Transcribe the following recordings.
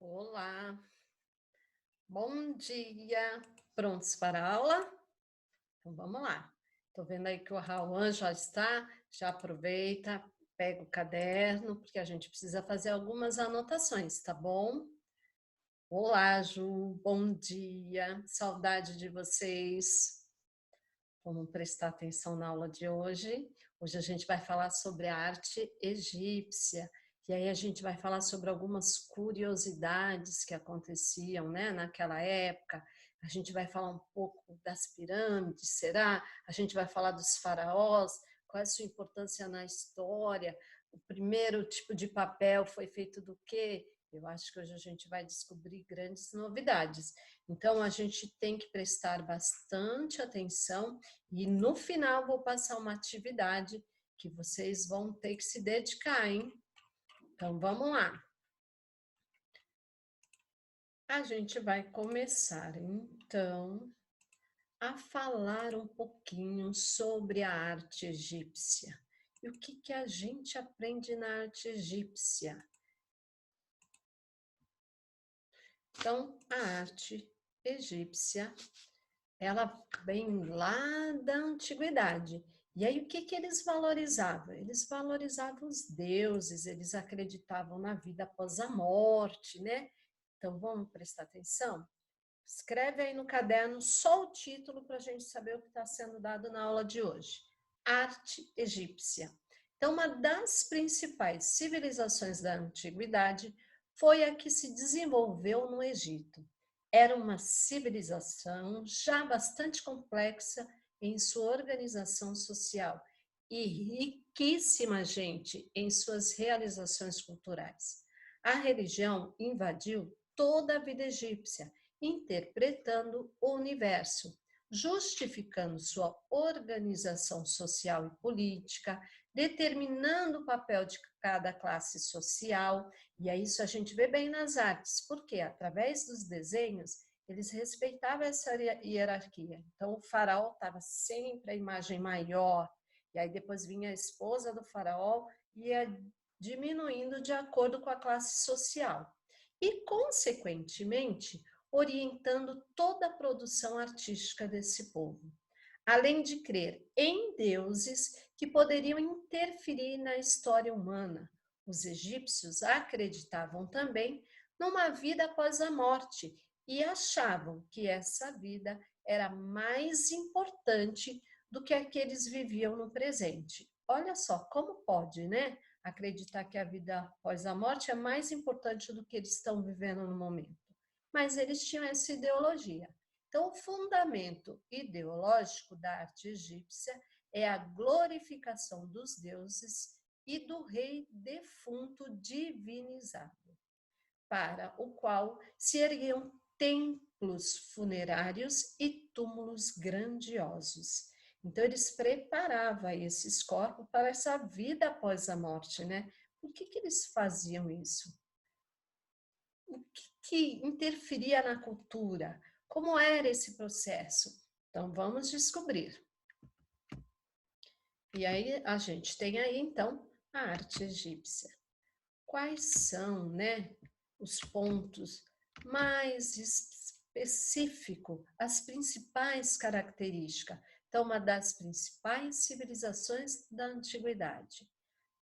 Olá, bom dia. Prontos para a aula? Então vamos lá. Estou vendo aí que o Rauan já está, já aproveita, pega o caderno, porque a gente precisa fazer algumas anotações, tá bom? Olá, Ju, bom dia. Saudade de vocês. Vamos prestar atenção na aula de hoje. Hoje a gente vai falar sobre a arte egípcia. E aí a gente vai falar sobre algumas curiosidades que aconteciam, né, naquela época. A gente vai falar um pouco das pirâmides, será? A gente vai falar dos faraós, qual é a sua importância na história. O primeiro tipo de papel foi feito do quê? Eu acho que hoje a gente vai descobrir grandes novidades. Então, a gente tem que prestar bastante atenção e no final vou passar uma atividade que vocês vão ter que se dedicar, hein? Então vamos lá. A gente vai começar então a falar um pouquinho sobre a arte egípcia. E o que a gente aprende na arte egípcia? Então, a arte egípcia ela vem lá da antiguidade. E aí, o que eles valorizavam? Eles valorizavam os deuses, eles acreditavam na vida após a morte, né? Então, vamos prestar atenção? Escreve aí no caderno só o título para a gente saber o que está sendo dado na aula de hoje. Arte egípcia. Então, uma das principais civilizações da antiguidade foi a que se desenvolveu no Egito. Era uma civilização já bastante complexa em sua organização social e riquíssima, gente, em suas realizações culturais. A religião invadiu toda a vida egípcia, interpretando o universo, justificando sua organização social e política, determinando o papel de cada classe social, e é isso a gente vê bem nas artes, porque através dos desenhos eles respeitavam essa hierarquia. Então o faraó estava sempre a imagem maior, e aí depois vinha a esposa do faraó e ia diminuindo de acordo com a classe social. E, consequentemente, orientando toda a produção artística desse povo, além de crer em deuses que poderiam interferir na história humana. Os egípcios acreditavam também numa vida após a morte e achavam que essa vida era mais importante do que a que eles viviam no presente. Olha só como pode, né? Acreditar que a vida após a morte é mais importante do que eles estão vivendo no momento. Mas eles tinham essa ideologia. Então, o fundamento ideológico da arte egípcia é a glorificação dos deuses e do rei defunto divinizado, para o qual se erguiam templos funerários e túmulos grandiosos. Então, eles preparavam esses corpos para essa vida após a morte, né? Por que eles faziam isso? O que interferia na cultura? Como era esse processo? Então, vamos descobrir. E aí, a gente tem aí, então, a arte egípcia. Quais são, né, os pontos mais específicos, as principais características? Então, uma das principais civilizações da antiguidade.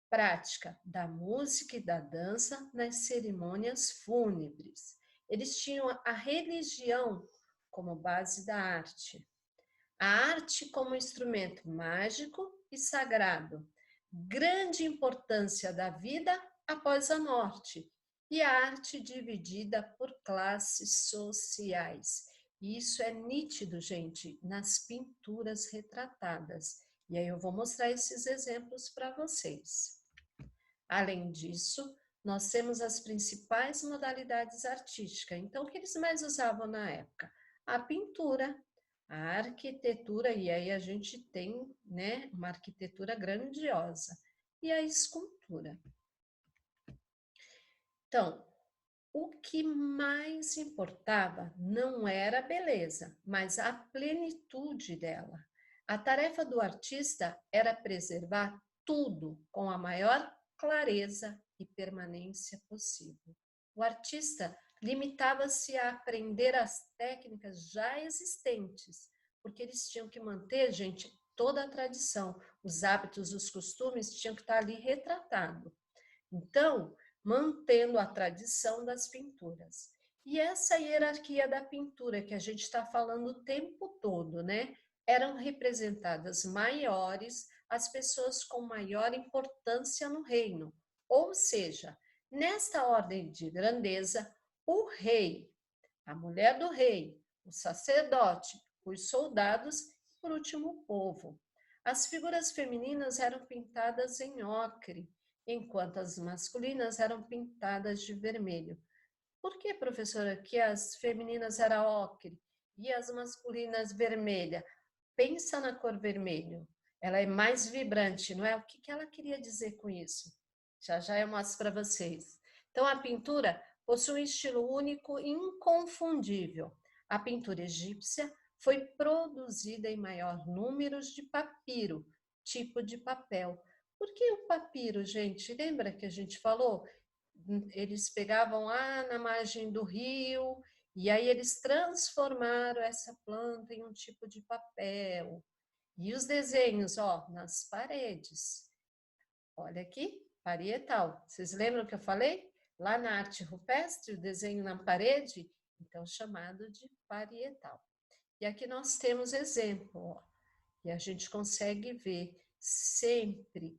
Prática da música e da dança nas cerimônias fúnebres. Eles tinham a religião como base da arte. A arte como instrumento mágico e sagrado. Grande importância da vida após a morte. E a arte dividida por classes sociais. E isso é nítido, gente, nas pinturas retratadas. E aí eu vou mostrar esses exemplos para vocês. Além disso, nós temos as principais modalidades artísticas. Então, o que eles mais usavam na época? A pintura, a arquitetura, e aí a gente tem, né, uma arquitetura grandiosa, e a escultura. Então, o que mais importava não era a beleza, mas a plenitude dela. A tarefa do artista era preservar tudo com a maior clareza e permanência possível. O artista limitava-se a aprender as técnicas já existentes, porque eles tinham que manter, gente, toda a tradição, os hábitos, os costumes tinham que estar ali retratado. Então, mantendo a tradição das pinturas. E essa hierarquia da pintura que a gente está falando o tempo todo, né? Eram representadas maiores as pessoas com maior importância no reino. Ou seja, nesta ordem de grandeza, o rei, a mulher do rei, o sacerdote, os soldados e, por último, o povo. As figuras femininas eram pintadas em ocre, enquanto as masculinas eram pintadas de vermelho. Por que, professora, que as femininas eram ocre e as masculinas vermelha? Pensa na cor vermelho. Ela é mais vibrante, não é? O que ela queria dizer com isso? Já já eu mostro para vocês. Então, a pintura possui um estilo único e inconfundível. A pintura egípcia foi produzida em maior número de papiro, tipo de papel. Por que o papiro, gente? Lembra que a gente falou? Eles pegavam lá na margem do rio e aí eles transformaram essa planta em um tipo de papel. E os desenhos, ó, nas paredes. Olha aqui, parietal. Vocês lembram que eu falei? Lá na arte rupestre, o desenho na parede, então chamado de parietal. E aqui nós temos exemplo, ó, e a gente consegue ver sempre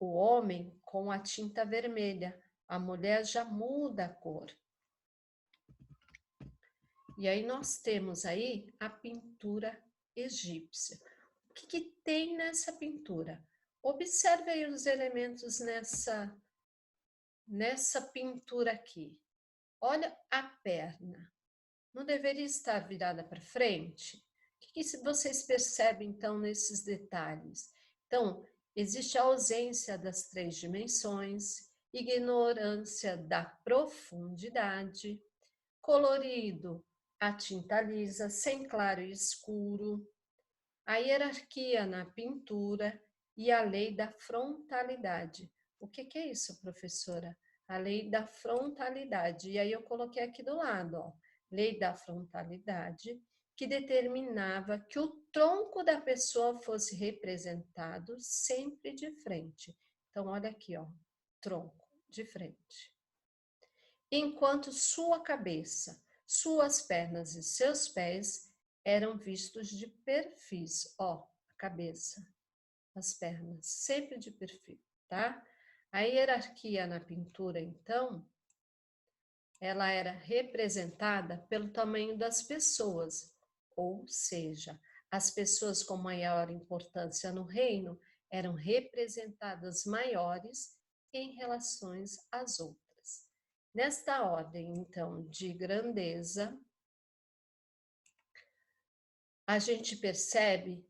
o homem com a tinta vermelha, a mulher já muda a cor. E aí nós temos aí a pintura egípcia. O que tem nessa pintura? Observe aí os elementos nessa pintura aqui. Olha a perna. Não deveria estar virada para frente? O que vocês percebem, então, nesses detalhes? Então, existe a ausência das 3 dimensões, ignorância da profundidade, colorido, a tinta lisa, sem claro e escuro, a hierarquia na pintura e a lei da frontalidade. O que é isso, professora? A lei da frontalidade. E aí eu coloquei aqui do lado, ó, lei da frontalidade, que determinava que o tronco da pessoa fosse representado sempre de frente. Então, olha aqui, ó, tronco de frente. Enquanto sua cabeça, suas pernas e seus pés eram vistos de perfis. Ó, a cabeça, as pernas, sempre de perfil, tá? A hierarquia na pintura, então, ela era representada pelo tamanho das pessoas, ou seja, as pessoas com maior importância no reino eram representadas maiores em relação às outras. Nesta ordem, então, de grandeza, a gente percebe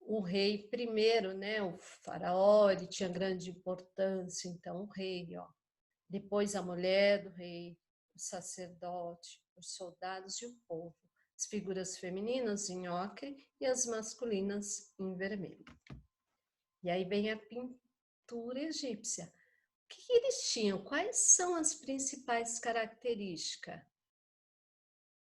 o rei primeiro, né? O faraó, ele tinha grande importância, então o rei, ó. Depois a mulher do rei, o sacerdote, os soldados e o povo. As figuras femininas em ocre e as masculinas em vermelho. E aí vem a pintura egípcia. O que eles tinham? Quais são as principais características?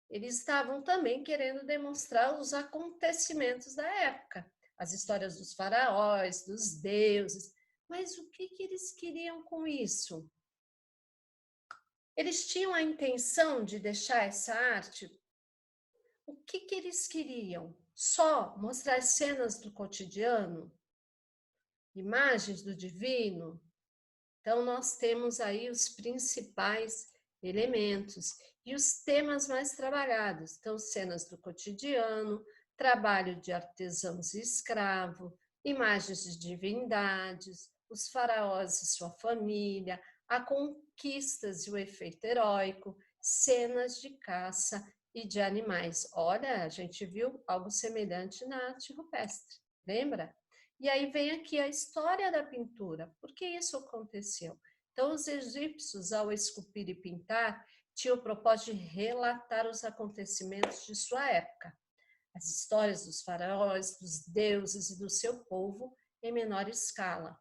Eles estavam também querendo demonstrar os acontecimentos da época, as histórias dos faraós, dos deuses. Mas o que eles queriam com isso? Eles tinham a intenção de deixar essa arte? O que eles queriam? Só mostrar cenas do cotidiano? Imagens do divino? Então, nós temos aí os principais elementos e os temas mais trabalhados. Então, cenas do cotidiano, trabalho de artesãos e escravo, imagens de divindades, os faraós e sua família, a conquistas e o efeito heróico, cenas de caça e de animais. Olha, a gente viu algo semelhante na arte rupestre, lembra? E aí vem aqui a história da pintura. Por que isso aconteceu? Então, os egípcios, ao esculpir e pintar, tinham o propósito de relatar os acontecimentos de sua época, as histórias dos faraós, dos deuses e do seu povo em menor escala.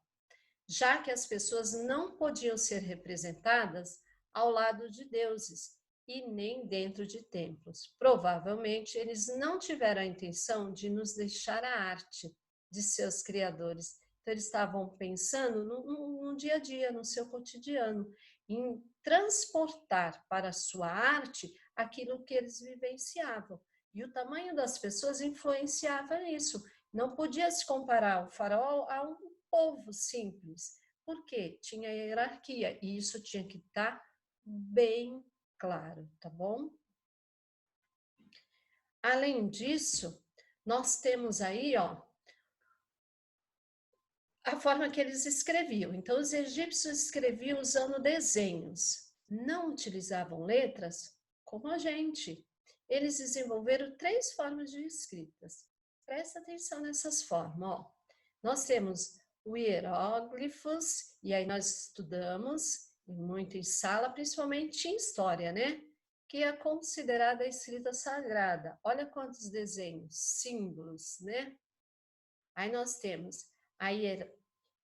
Já que as pessoas não podiam ser representadas, ao lado de deuses e nem dentro de templos. Provavelmente, eles não tiveram a intenção de nos deixar a arte de seus criadores. Então, eles estavam pensando no dia a dia, no seu cotidiano, em transportar para a sua arte aquilo que eles vivenciavam. E o tamanho das pessoas influenciava isso. Não podia se comparar o faraó a um povo simples, porque tinha hierarquia, e isso tinha que estar bem claro, tá bom? Além disso, nós temos aí, ó, a forma que eles escreviam. Então, os egípcios escreviam usando desenhos, não utilizavam letras como a gente. Eles desenvolveram 3 formas de escritas. Presta atenção nessas formas, ó. Nós temos o hieróglifos, e aí nós estudamos muito em sala, principalmente em história, né? Que é considerada a escrita sagrada. Olha quantos desenhos, símbolos, né? Aí nós temos a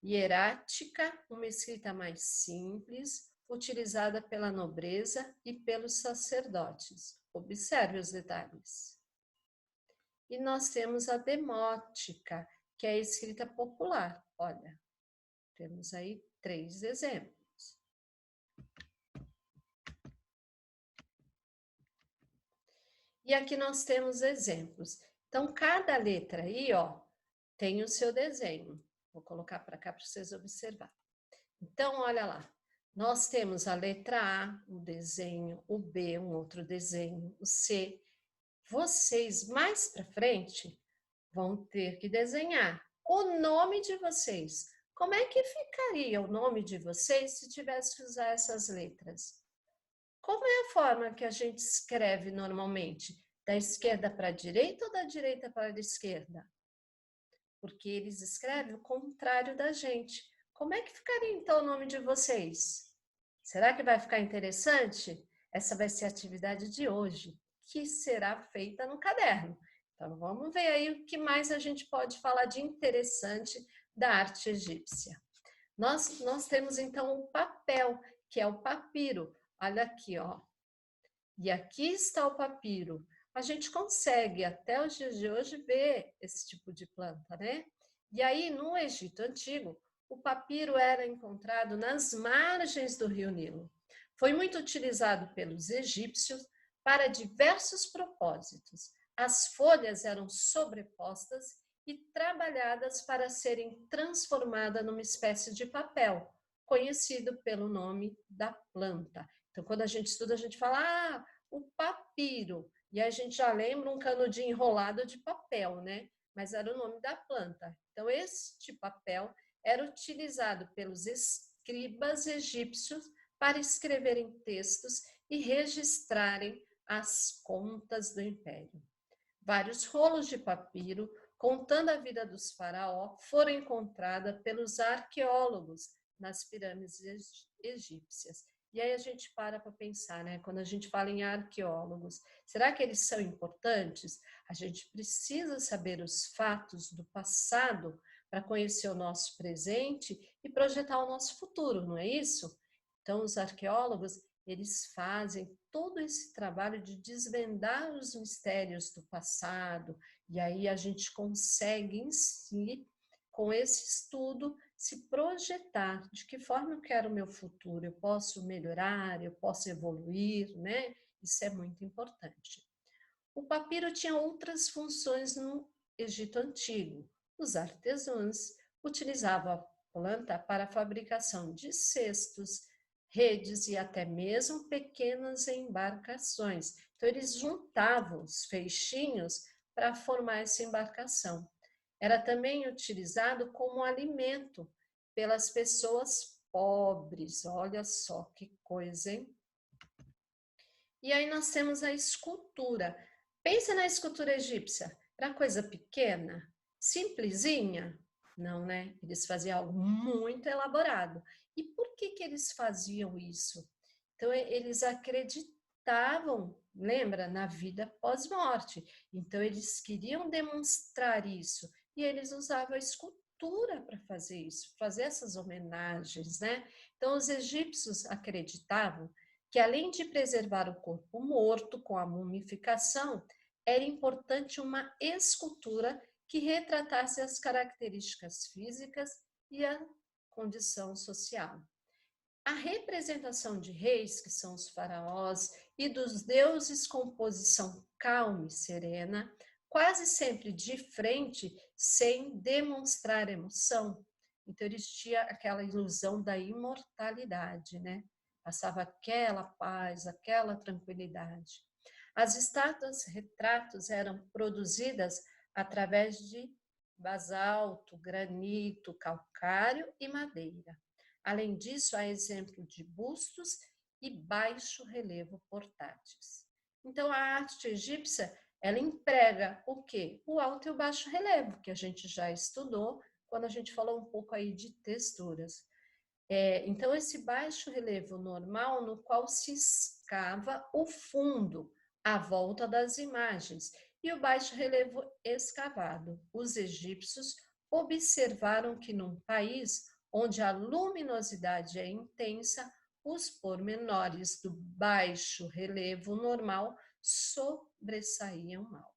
hierática, uma escrita mais simples, utilizada pela nobreza e pelos sacerdotes. Observe os detalhes. E nós temos a demótica, que é a escrita popular. Olha, temos aí 3 exemplos. E aqui nós temos exemplos. Então, cada letra aí, ó, tem o seu desenho. Vou colocar para cá para vocês observarem. Então, olha lá. Nós temos a letra A, um desenho, o B, um outro desenho, o C. Vocês, mais para frente, vão ter que desenhar o nome de vocês. Como é que ficaria o nome de vocês se tivesse que usar essas letras? Como é a forma que a gente escreve normalmente? Da esquerda para a direita ou da direita para a esquerda? Porque eles escrevem o contrário da gente. Como é que ficaria então o nome de vocês? Será que vai ficar interessante? Essa vai ser a atividade de hoje, que será feita no caderno. Então vamos ver aí o que mais a gente pode falar de interessante da arte egípcia. Nós temos então o papel, que é o papiro. Olha aqui, ó. E aqui está o papiro. A gente consegue, até os dias de hoje, ver esse tipo de planta, né? E aí, no Egito Antigo, o papiro era encontrado nas margens do rio Nilo. Foi muito utilizado pelos egípcios para diversos propósitos. As folhas eram sobrepostas e trabalhadas para serem transformadas numa espécie de papel, conhecido pelo nome da planta. Então, quando a gente estuda, a gente fala, o papiro. E a gente já lembra um canudinho enrolado de papel, né? Mas era o nome da planta. Então, este papel era utilizado pelos escribas egípcios para escreverem textos e registrarem as contas do império. Vários rolos de papiro contando a vida dos faraó foram encontrados pelos arqueólogos nas pirâmides egípcias. E aí a gente para pensar, né? Quando a gente fala em arqueólogos, será que eles são importantes? A gente precisa saber os fatos do passado para conhecer o nosso presente e projetar o nosso futuro, não é isso? Então, os arqueólogos, eles fazem todo esse trabalho de desvendar os mistérios do passado, e aí a gente consegue em si, com esse estudo, se projetar de que forma eu quero o meu futuro, eu posso melhorar, eu posso evoluir, né? Isso é muito importante. O papiro tinha outras funções no Egito Antigo. Os artesãos utilizavam a planta para a fabricação de cestos, redes e até mesmo pequenas embarcações. Então, eles juntavam os feixinhos para formar essa embarcação. Era também utilizado como alimento pelas pessoas pobres. Olha só que coisa, hein? E aí nós temos a escultura. Pensa na escultura egípcia. Era coisa pequena, simplesinha? Não, né? Eles faziam algo muito elaborado. E por que eles faziam isso? Então, eles acreditavam, lembra, na vida pós-morte. Então, eles queriam demonstrar isso. E eles usavam a escultura para fazer isso, fazer essas homenagens, né? Então, os egípcios acreditavam que além de preservar o corpo morto com a mumificação, era importante uma escultura que retratasse as características físicas e a condição social. A representação de reis, que são os faraós, e dos deuses com posição calma e serena, quase sempre de frente, sem demonstrar emoção. Então, eles tinham aquela ilusão da imortalidade, né? Passava aquela paz, aquela tranquilidade. As estátuas, retratos eram produzidas através de basalto, granito, calcário e madeira. Além disso, há exemplo de bustos e baixo relevo portáteis. Então, a arte egípcia, ela emprega o quê? O alto e o baixo relevo, que a gente já estudou quando a gente falou um pouco aí de texturas. Então, esse baixo relevo normal, no qual se escava o fundo à volta das imagens, e o baixo relevo escavado. Os egípcios observaram que num país onde a luminosidade é intensa, os pormenores do baixo relevo normal sobressaíam mal.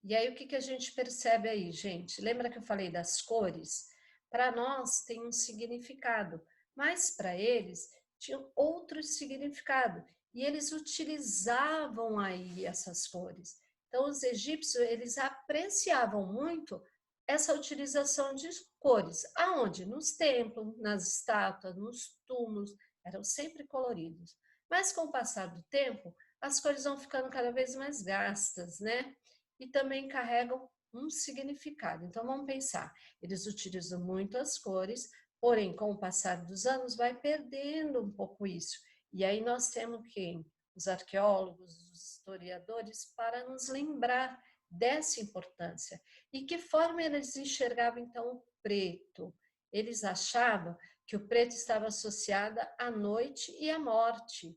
E aí, o que a gente percebe aí, gente? Lembra que eu falei das cores? Para nós tem um significado, mas para eles tinha outro significado. E eles utilizavam aí essas cores. Então, os egípcios, eles apreciavam muito essa utilização de cores. Aonde? Nos templos, nas estátuas, nos túmulos, eram sempre coloridos. Mas com o passar do tempo, as cores vão ficando cada vez mais gastas, né? E também carregam um significado. Então, vamos pensar, eles utilizam muito as cores, porém, com o passar dos anos, vai perdendo um pouco isso. E aí nós temos quem? Os arqueólogos, os historiadores, para nos lembrar dessa importância. E que forma eles enxergavam, então, o preto? Eles achavam que o preto estava associado à noite e à morte,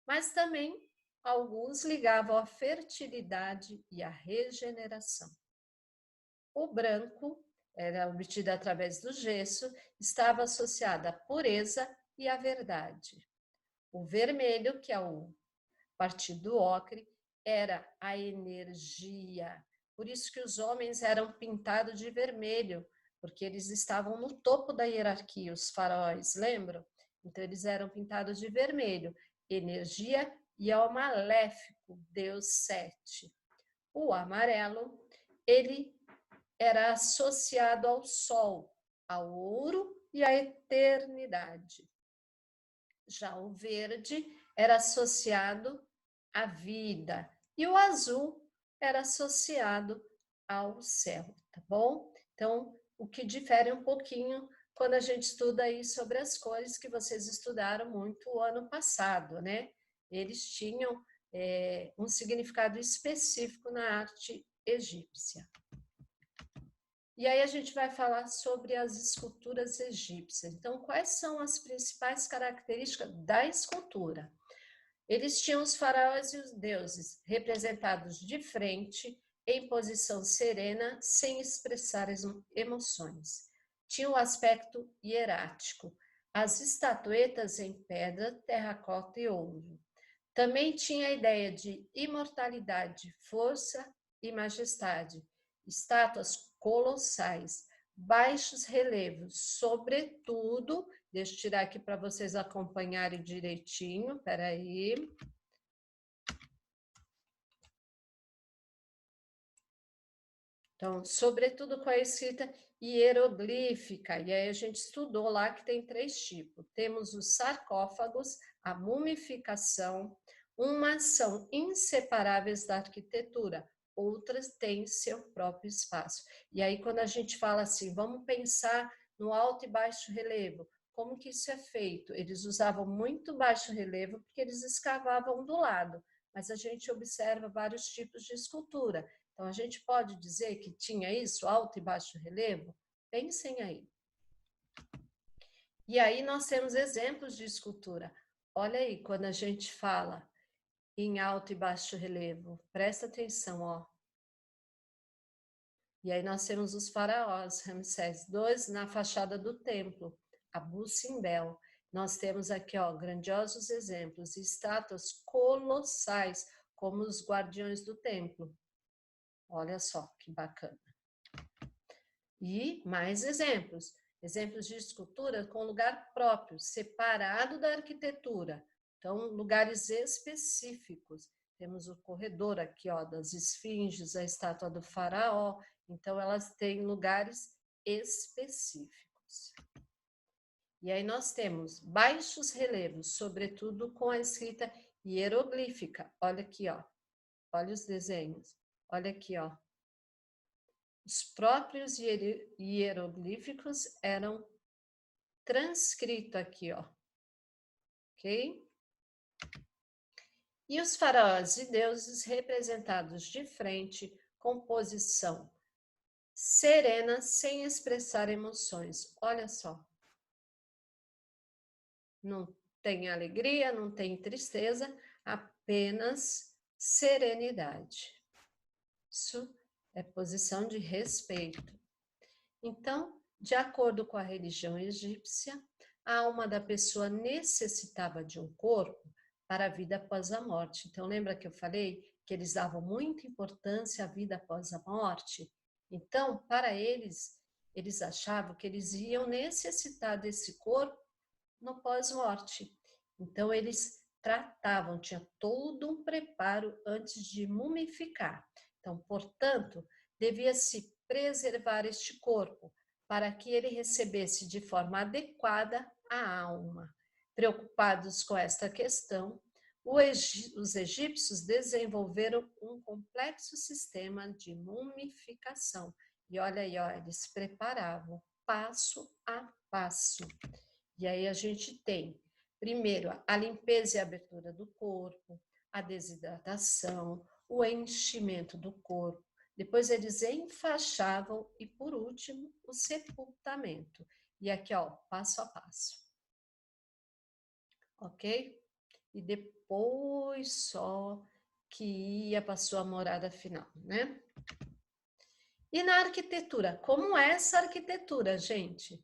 mas também alguns ligavam à fertilidade e à regeneração. O branco, era obtido através do gesso, estava associado à pureza e à verdade. O vermelho, que é o partido ocre, era a energia. Por isso que os homens eram pintados de vermelho, porque eles estavam no topo da hierarquia, os faraós, lembram? Então eles eram pintados de vermelho, energia, e ao maléfico, Deus Sete. O amarelo, ele era associado ao sol, ao ouro e à eternidade. Já o verde era associado à vida e o azul era associado ao céu, tá bom? Então, o que difere um pouquinho quando a gente estuda aí sobre as cores que vocês estudaram muito o ano passado, né? Eles tinham um significado específico na arte egípcia. E aí a gente vai falar sobre as esculturas egípcias. Então, quais são as principais características da escultura? Eles tinham os faraós e os deuses representados de frente, em posição serena, sem expressar emoções. Tinha o aspecto hierático, as estatuetas em pedra, terracota e ouro. Também tinha a ideia de imortalidade, força e majestade, estátuas colossais, baixos relevos, sobretudo, deixa eu tirar aqui para vocês acompanharem direitinho, peraí. Então, sobretudo com a escrita hieroglífica, e aí a gente estudou lá que tem 3 tipos. Temos os sarcófagos, a mumificação, umas são inseparáveis da arquitetura, outras têm seu próprio espaço. E aí, quando a gente fala assim, vamos pensar no alto e baixo relevo, como que isso é feito? Eles usavam muito baixo relevo porque eles escavavam do lado, mas a gente observa vários tipos de escultura. Então, a gente pode dizer que tinha isso, alto e baixo relevo? Pensem aí. E aí nós temos exemplos de escultura. Olha aí, quando a gente fala em alto e baixo relevo, presta atenção, ó. E aí nós temos os faraós, Ramsés II, na fachada do templo, Abu Simbel. Nós temos aqui, ó, grandiosos exemplos, estátuas colossais, como os guardiões do templo. Olha só que bacana. E mais exemplos. Exemplos de escultura com lugar próprio, separado da arquitetura. Então, lugares específicos. Temos o corredor aqui, ó, das esfinges, a estátua do faraó. Então, elas têm lugares específicos. E aí nós temos baixos relevos, sobretudo com a escrita hieroglífica. Olha aqui, ó. Olha os desenhos. Olha aqui, ó. Os próprios hieroglíficos eram transcritos aqui, ó. Ok? E os faraós e deuses representados de frente, com posição serena, sem expressar emoções. Olha só. Não tem alegria, não tem tristeza, apenas serenidade. Isso é posição de respeito. Então, de acordo com a religião egípcia, a alma da pessoa necessitava de um corpo para a vida após a morte. Então, lembra que eu falei que eles davam muita importância à vida após a morte? Então, para eles, eles achavam que eles iam necessitar desse corpo no pós-morte. Então, eles tratavam, tinha todo um preparo antes de mumificar. Então, portanto, devia-se preservar este corpo para que ele recebesse de forma adequada a alma. Preocupados com esta questão, os egípcios desenvolveram um complexo sistema de mumificação. E olha aí, ó, eles preparavam passo a passo. E aí a gente tem, primeiro, a limpeza e a abertura do corpo, a desidratação, o enchimento do corpo. Depois eles enfaixavam e, por último, o sepultamento. E aqui, ó, passo a passo. Ok? E depois só que ia para sua morada final, né? E na arquitetura, como é essa arquitetura, gente?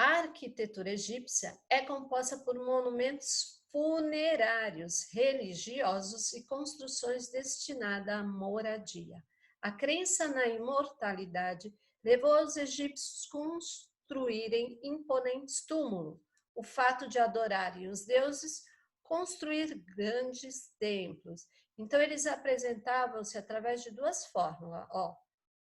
A arquitetura egípcia é composta por monumentos funerários, religiosos e construções destinadas à moradia. A crença na imortalidade levou os egípcios a construírem imponentes túmulos. O fato de adorarem os deuses, construir grandes templos. Então, eles apresentavam-se através de duas fórmulas, ó.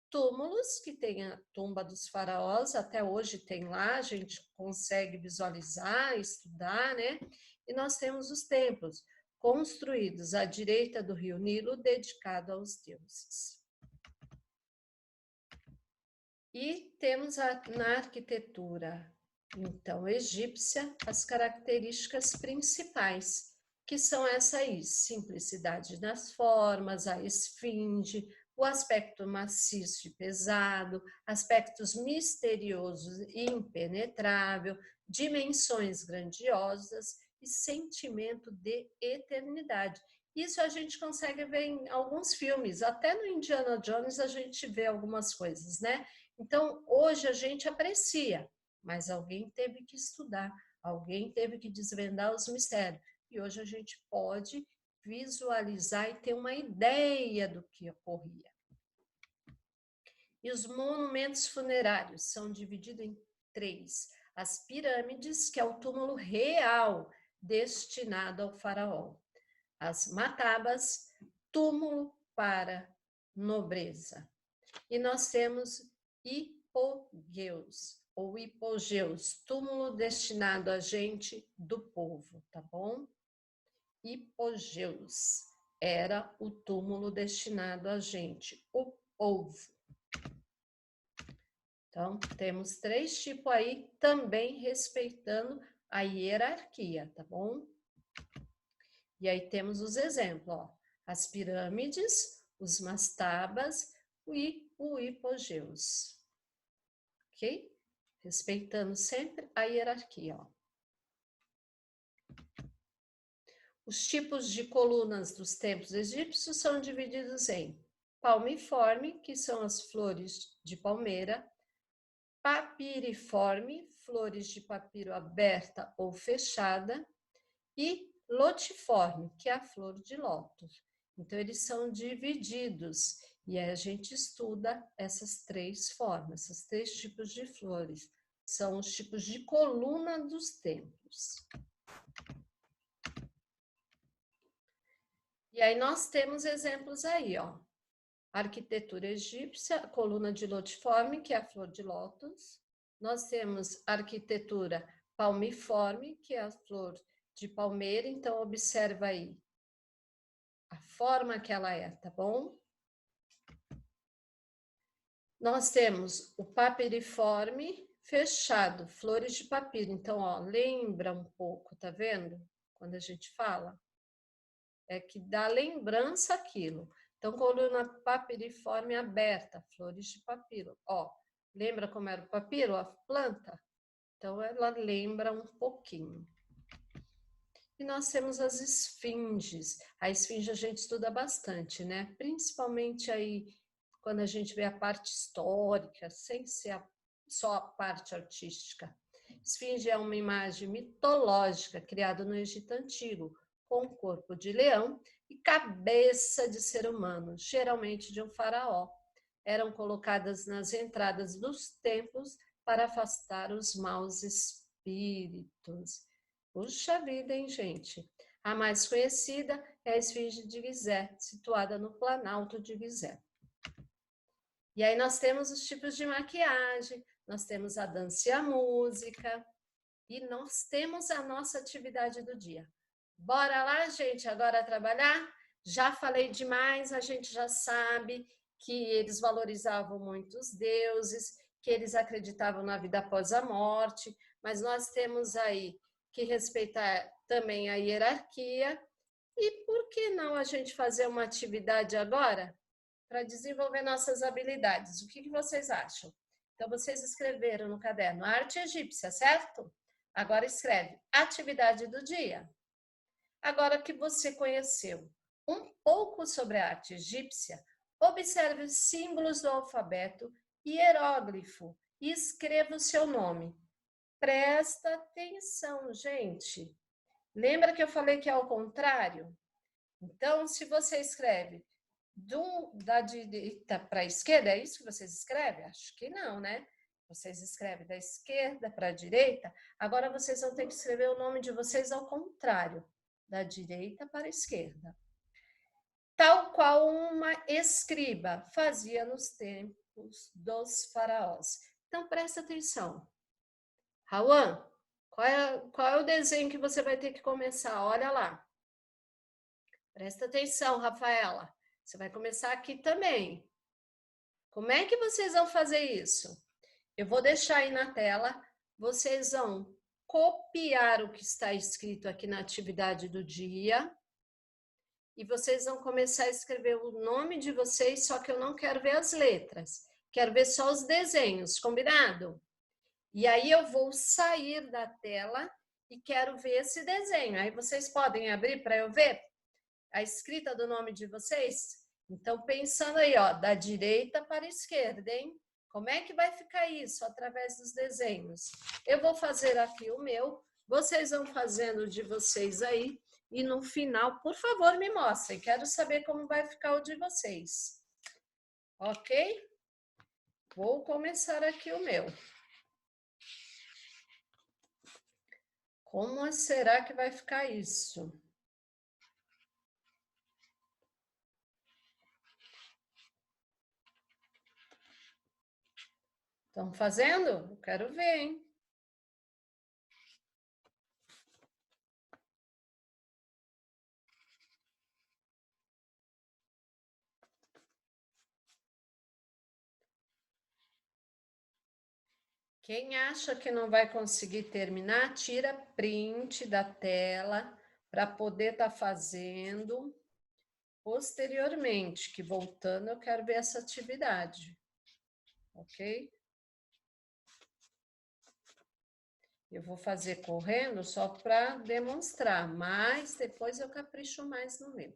Túmulos, que tem a tumba dos faraós, até hoje tem lá, a gente consegue visualizar, estudar, né? E nós temos os templos, construídos à direita do rio Nilo, dedicado aos deuses. E temos na arquitetura, então, egípcia, as características principais, que são essas aí: simplicidade nas formas, a esfinge, o aspecto maciço e pesado, aspectos misteriosos e impenetrável, dimensões grandiosas e sentimento de eternidade. Isso a gente consegue ver em alguns filmes, até no Indiana Jones a gente vê algumas coisas, né? Então, hoje a gente aprecia, mas alguém teve que estudar, alguém teve que desvendar os mistérios. E hoje a gente pode visualizar e ter uma ideia do que ocorria. E os monumentos funerários são divididos em 3. As pirâmides, que é o túmulo real destinado ao faraó. As matabas, túmulo para nobreza. E nós temos hipogéus, ou hipogeus, túmulo destinado a gente do povo, tá bom? Hipogeus era o túmulo destinado a gente, o povo. Então, temos 3 tipos aí, também respeitando a hierarquia, tá bom? E aí temos os exemplos, ó, as pirâmides, os mastabas e o hipogeus. Ok? Respeitando sempre a hierarquia, ó. Os tipos de colunas dos templos egípcios são divididos em palmiforme, que são as flores de palmeira, papiriforme, flores de papiro aberta ou fechada, e lotiforme, que é a flor de lótus. Então, eles são divididos, e aí a gente estuda essas três formas, esses três tipos de flores. São os tipos de coluna dos templos. E aí nós temos exemplos aí, ó. Arquitetura egípcia, coluna de lotiforme, que é a flor de lótus. Nós temos arquitetura palmiforme, que é a flor de palmeira. Então, observa aí a forma que ela é, tá bom? Nós temos o papiriforme fechado, flores de papiro. Então, ó, lembra um pouco, tá vendo? Quando a gente fala, é que dá lembrança aquilo. Então, coluna papiriforme aberta, flores de papiro. Ó, lembra como era o papiro, a planta? Então, ela lembra um pouquinho. E nós temos as esfinges. A esfinge a gente estuda bastante, né? Principalmente aí quando a gente vê a parte histórica, sem ser só a parte artística. Esfinge é uma imagem mitológica criada no Egito Antigo, com corpo de leão e cabeça de ser humano, geralmente de um faraó. Eram colocadas nas entradas dos templos para afastar os maus espíritos. Puxa vida, hein, gente? A mais conhecida é a Esfinge de Gizé, situada no Planalto de Gizé. E aí nós temos os tipos de maquiagem, nós temos a dança e a música, e nós temos a nossa atividade do dia. Bora lá, gente, agora trabalhar? Já falei demais, a gente já sabe que eles valorizavam muito os deuses, que eles acreditavam na vida após a morte, mas nós temos aí que respeitar também a hierarquia. E por que não a gente fazer uma atividade agora para desenvolver nossas habilidades? O que vocês acham? Então, vocês escreveram no caderno arte egípcia, certo? Agora escreve atividade do dia. Agora que você conheceu um pouco sobre a arte egípcia, observe os símbolos do alfabeto hieróglifo e escreva o seu nome. Presta atenção, gente. Lembra que eu falei que é ao contrário? Então, se você escreve da direita para a esquerda, é isso que vocês escrevem? Acho que não, né? Vocês escrevem da esquerda para a direita, agora vocês vão ter que escrever o nome de vocês ao contrário, da direita para a esquerda. Tal qual uma escriba fazia nos tempos dos faraós. Então, presta atenção. Rauan, qual é o desenho que você vai ter que começar? Olha lá. Presta atenção, Rafaela. Você vai começar aqui também. Como é que vocês vão fazer isso? Eu vou deixar aí na tela. Vocês vão copiar o que está escrito aqui na atividade do dia. E vocês vão começar a escrever o nome de vocês, só que eu não quero ver as letras. Quero ver só os desenhos, combinado? E aí eu vou sair da tela e quero ver esse desenho. Aí vocês podem abrir para eu ver a escrita do nome de vocês? Então, pensando aí, ó, da direita para a esquerda, hein? Como é que vai ficar isso através dos desenhos? Eu vou fazer aqui o meu, vocês vão fazendo o de vocês aí, e no final, por favor, me mostrem. Quero saber como vai ficar o de vocês. Ok? Vou começar aqui o meu. Como será que vai ficar isso? Estão fazendo? Eu quero ver, hein? Quem acha que não vai conseguir terminar, tira print da tela para poder estar fazendo posteriormente, que voltando eu quero ver essa atividade, ok? Eu vou fazer correndo só para demonstrar, mas depois eu capricho mais no meu.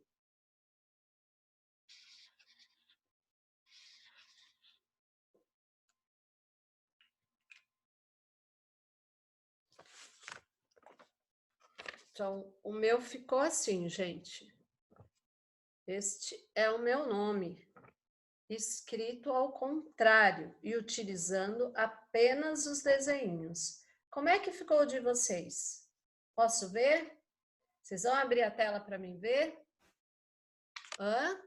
Então, o meu ficou assim, gente. Este é o meu nome, escrito ao contrário e utilizando apenas os desenhos. Como é que ficou o de vocês? Posso ver? Vocês vão abrir a tela para mim ver? Hã?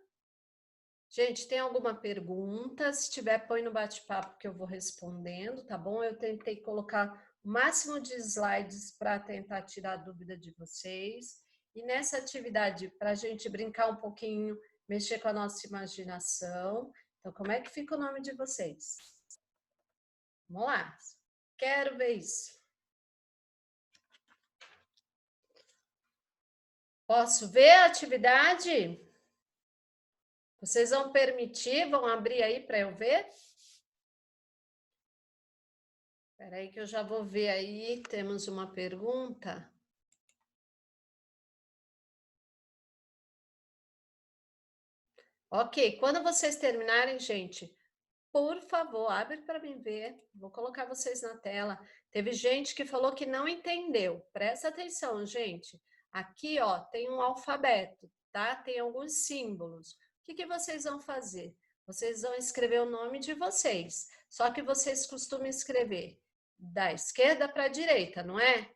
Gente, tem alguma pergunta? Se tiver, põe no bate-papo que eu vou respondendo, tá bom? Eu tentei colocar o máximo de slides para tentar tirar a dúvida de vocês. E nessa atividade, para a gente brincar um pouquinho, mexer com a nossa imaginação. Então, como é que fica o nome de vocês? Vamos lá. Quero ver isso. Posso ver a atividade? Vocês vão permitir? Vão abrir aí para eu ver? Espera aí que eu já vou ver aí. Temos uma pergunta. Ok, quando vocês terminarem, gente, por favor, abre para mim ver. Vou colocar vocês na tela. Teve gente que falou que não entendeu. Presta atenção, gente. Aqui, ó, tem um alfabeto, tá? Tem alguns símbolos. O que que vocês vão fazer? Vocês vão escrever o nome de vocês. Só que vocês costumam escrever da esquerda para a direita, não é?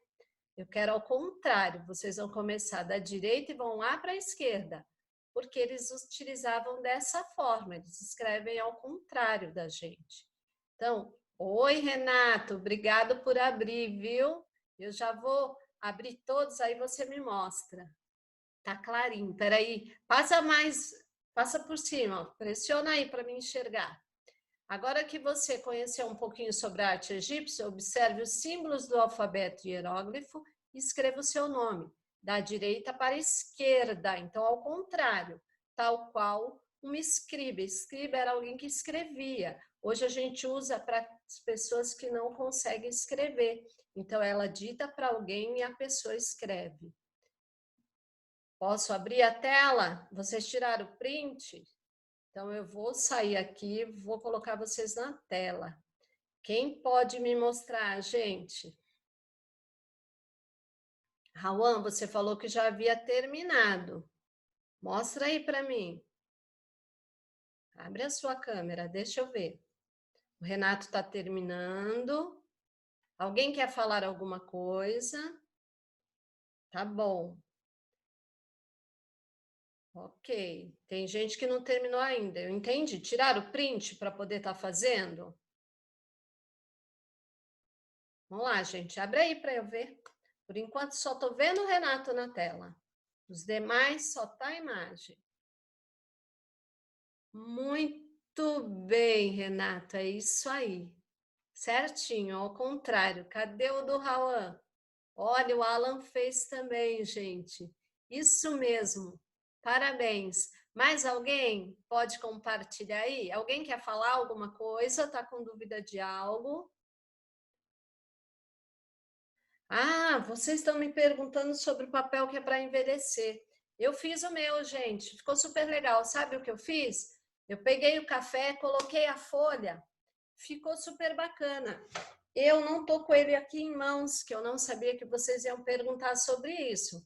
Eu quero ao contrário. Vocês vão começar da direita e vão lá para a esquerda, porque eles utilizavam dessa forma, eles escrevem ao contrário da gente. Então, oi, Renato, obrigado por abrir, viu? Eu já vou abrir todos, aí você me mostra. Tá clarinho, peraí, passa por cima, pressiona aí para me enxergar. Agora que você conheceu um pouquinho sobre a arte egípcia, observe os símbolos do alfabeto hieróglifo e escreva o seu nome, da direita para a esquerda, então ao contrário, tal qual uma escriba. Escriba era alguém que escrevia. Hoje a gente usa para as pessoas que não conseguem escrever. Então ela dita para alguém e a pessoa escreve. Posso abrir a tela? Vocês tiraram o print? Então, eu vou sair aqui, vou colocar vocês na tela. Quem pode me mostrar, gente? Rauan, você falou que já havia terminado. Mostra aí para mim. Abre a sua câmera, deixa eu ver. O Renato está terminando. Alguém quer falar alguma coisa? Tá bom. Ok. Tem gente que não terminou ainda. Eu entendi. Tirar o print para poder estar fazendo? Vamos lá, gente. Abre aí para eu ver. Por enquanto, só estou vendo o Renato na tela. Os demais só tá a imagem. Muito bem, Renato. É isso aí. Certinho, ao contrário. Cadê o do Rauan? Olha, o Alan fez também, gente. Isso mesmo. Parabéns. Mais alguém pode compartilhar aí? Alguém quer falar alguma coisa? Está com dúvida de algo? Ah, vocês estão me perguntando sobre o papel que é para envelhecer. Eu fiz o meu, gente. Ficou super legal. Sabe o que eu fiz? Eu peguei o café, coloquei a folha. Ficou super bacana. Eu não tô com ele aqui em mãos, que eu não sabia que vocês iam perguntar sobre isso.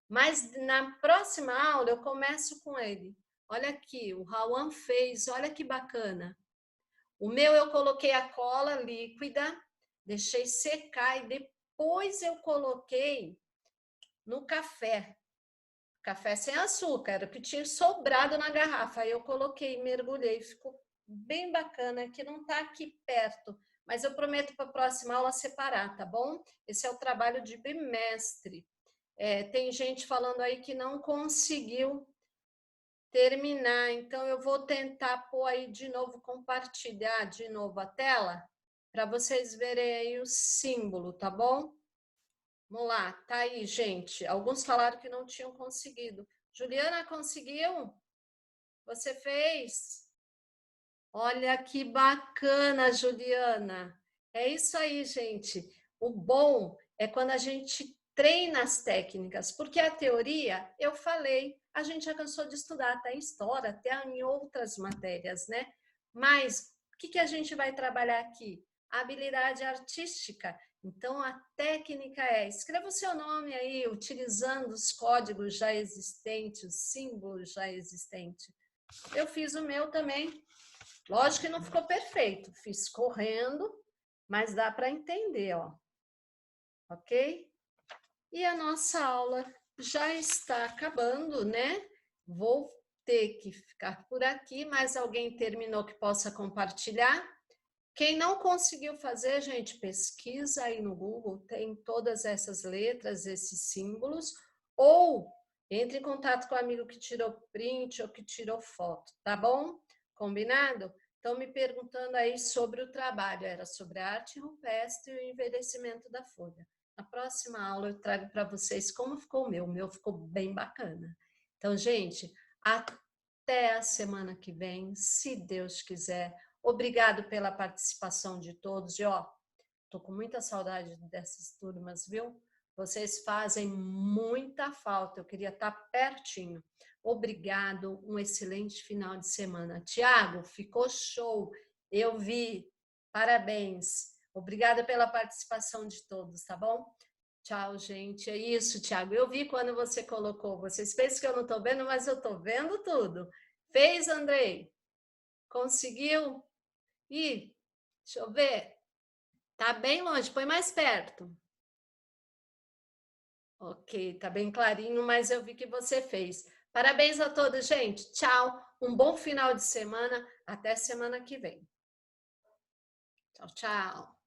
Mas na próxima aula eu começo com ele. Olha aqui, o Rauan fez, olha que bacana. O meu eu coloquei a cola líquida, deixei secar e depois eu coloquei no café. Café sem açúcar, era o que tinha sobrado na garrafa. Aí eu coloquei, mergulhei, ficou bem bacana, que não está aqui perto. Mas eu prometo para a próxima aula separar, tá bom? Esse é o trabalho de bimestre. Tem gente falando aí que não conseguiu terminar, então eu vou tentar pôr aí de novo, compartilhar de novo a tela, para vocês verem aí o símbolo, tá bom? Vamos lá, tá aí, gente. Alguns falaram que não tinham conseguido. Juliana, conseguiu? Você fez? Olha que bacana, Juliana. É isso aí, gente. O bom é quando a gente treina as técnicas, porque a teoria, eu falei, a gente já cansou de estudar até em história, até em outras matérias, né? Mas o que a gente vai trabalhar aqui? A habilidade artística, Então, a técnica é, escreva o seu nome aí, utilizando os códigos já existentes, os símbolos já existentes. Eu fiz o meu também. Lógico que não ficou perfeito, fiz correndo, mas dá para entender, ó. Ok? E a nossa aula já está acabando, né? Vou ter que ficar por aqui, mas alguém terminou que possa compartilhar? Quem não conseguiu fazer, gente, pesquisa aí no Google, tem todas essas letras, esses símbolos, ou entre em contato com o amigo que tirou print ou que tirou foto, tá bom? Combinado? Estão me perguntando aí sobre o trabalho, era sobre a arte rupestre e o envelhecimento da folha. Na próxima aula eu trago para vocês como ficou o meu ficou bem bacana. Então, gente, até a semana que vem, se Deus quiser. Obrigado pela participação de todos. E ó, tô com muita saudade dessas turmas, viu? Vocês fazem muita falta. Eu queria estar pertinho. Obrigado, um excelente final de semana. Tiago, ficou show. Eu vi. Parabéns. Obrigada pela participação de todos, tá bom? Tchau, gente. É isso, Tiago. Eu vi quando você colocou. Vocês pensam que eu não estou vendo, mas eu estou vendo tudo. Fez, Andrei? Conseguiu? Ih, deixa eu ver. Tá bem longe, põe mais perto. Ok, tá bem clarinho, mas eu vi que você fez. Parabéns a todos, gente. Tchau. Um bom final de semana. Até semana que vem. Tchau, tchau.